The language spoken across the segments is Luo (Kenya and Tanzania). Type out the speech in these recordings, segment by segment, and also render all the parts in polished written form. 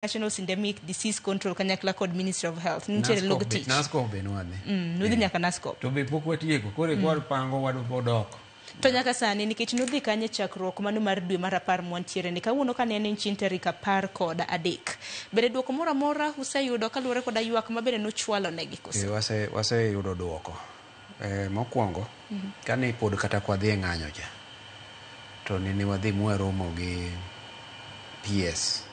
National Syndemic Disease Control kanyakla kod Ministry of Health nitiere log tich NASCO be nwadhi nudhi nyaka NASCO to be pok watieko kore kwar pango wadu podok to nyaka sani nikech nudhi kanye chakruok mano mar dwe mar 10 mwantiere ni kawuono ka ne en chin tarik 13 bende duoko moro amora useyudo kaluwore kod ywak mabende nochwalo negi koso wase yudo duoko mokwongo kane pod kata kwa dhi ng'anyo ja to ni wadhi mwaromo gi PS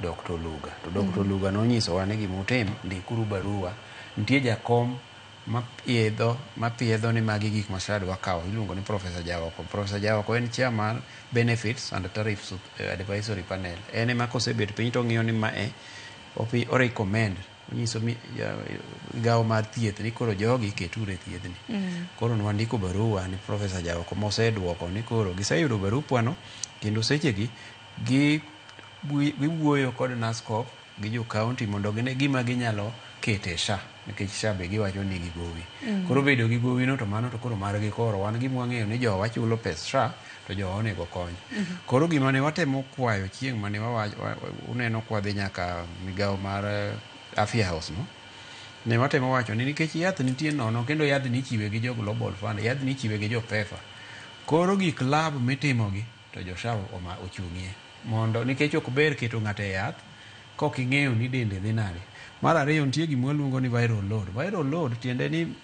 Dr. Luga. To Dr. Luga nonyiso wa ni gimutim ndikuru barua nitie jakom mapiedho ni magi gik masad wakawo iluongo ni Professor Jawoko. Professor Jawoko en chairman Benefits and Tariffs Advisory Panel. Ene ma kosebet piny to ng'iyo ni mae o recommend nyiso gawo mar thieth ni koro jogi keture thiethni. Koro nwandiko barua ni Professor Jawoko moseduoko ni koro giseyudo barupano kendo sechegi giwuoyo kod NASCO gi jo county mondo gine gima ginyalo kete SHA nikech SHA be giwacho ni gigowi koro bedo gi gowi no to mano to koro mar gi koro wan gimwa ng'eyo ni jowa chulo pes SHA to jowa onego kony koro gima ne watemo kwayo chieng' mane uneno kwadhi nyaka migawo mar Afya House no ne watemo wacho ni nikech yath nitie nono kendo yath ni chiwe gi jo Global Fund yath ni chiwe gi jo PEPFAR koro gik lab mitimogi to jo SHA ochung'ie mondo nikech ok ber keto ng'ate yath kok ing'eyo ni dende dhi nade. Mar ariyo nitie gima luongo ni viral load. Viral load tiende ni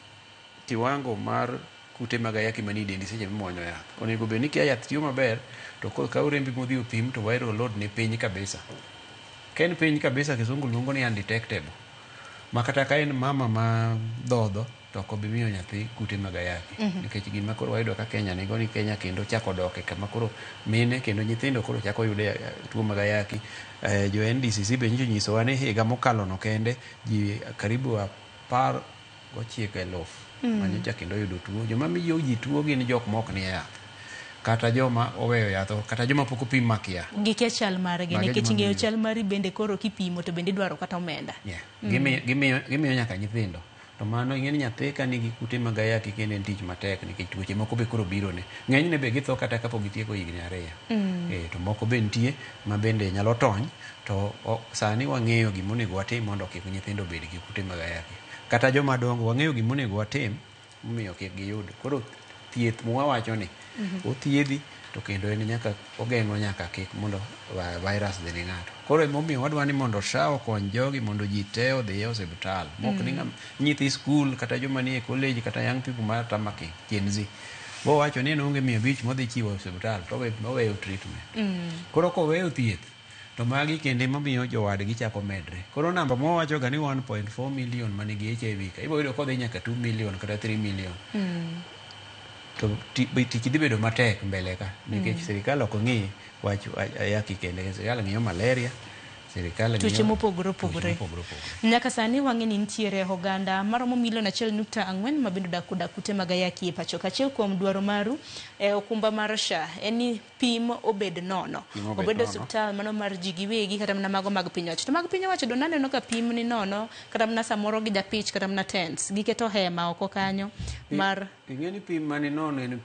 kiwango mar kute mag ayaki manie dendi seche mimuonyo yath. Onego bed ni kia yath tiyo maber to ka urembi modhi opim to viral load ni piny kabisa. Ka en piny kabisa kisungu luongo ni undetectable. Ma kata ka en mama ma dhodho to ok obi miyo nyathi kute mag ayaki nikech gima koro wayudo ka Kenya nigo ni Kenya kendo chako doke kama koro mine kendo nyithindo koro chako yude tuo mag ayaki jo NDCC be nyiso ni higa mokalo no kende ji karibu 19,000 manyocha kendo yudo tuo joma miyo ji tuo gin jok mok ni yath kata joma oweyo yath kata joma pok opim makia gike chal margi nikech ng'eyo chal mari bende koro kipimo to bende dwaro kata omenda gimiyo nyaka nyithindo to mano ing'eni nyathi ka nigi kute mag ayaki kendo en tich matek nikech tuoche moko be koro biro ne ng'enyne be githo kata kapok gitieko higni 2 to moko be nitie ma bende nyalo tony to sani wang'eyo gima onego watim mondo kik nyithindo bed gi kute mag ayaki kata joma dongo wang'eyo gima onego watim momiyo kik giyud koro thieth mwawacho ni othiedhi to kendo en nyaka ogeng'o nyaka kik mondo virus dhi ni ng'ato koro emomiyo wadwa ni mondo SHA okony jogi mondo ji te odhi e osiptal mok ni nyithi skul kata joma nie college kata young people mar tamaki Gen Z bo wacho ni onge 500 modhi chiwo osiptal to oweyo treatment koro koweyo thieth to magi kende mamiyo jowadgi chako medre koro namba mwawacho ga ni 1.4 million manigi HIV ka ibo yudo kodhi nyaka 2 million kata 3 million to tich dhi bedo matek mbele ka nikech sirikal ok ng'i wach ayaki kende sirikal ng'iyo malaria sirikal ng'iyo tuoche mopogore opogore nyaka sani wang'e ni nitiere oganda maromo 1.4 ma bende odak kute mag ayaki e pacho kachiel kuom dwaro maru okumba mar SHA en ni pim obed nono obed osiptal mano mar ji giwegi kata mana mago mag piny owacho to mag piny owacho do naneno ka pim ni nono kata mana samoro gi japich kata mana tents giketo hema oko kanyo mar ing'eni pim mani nono en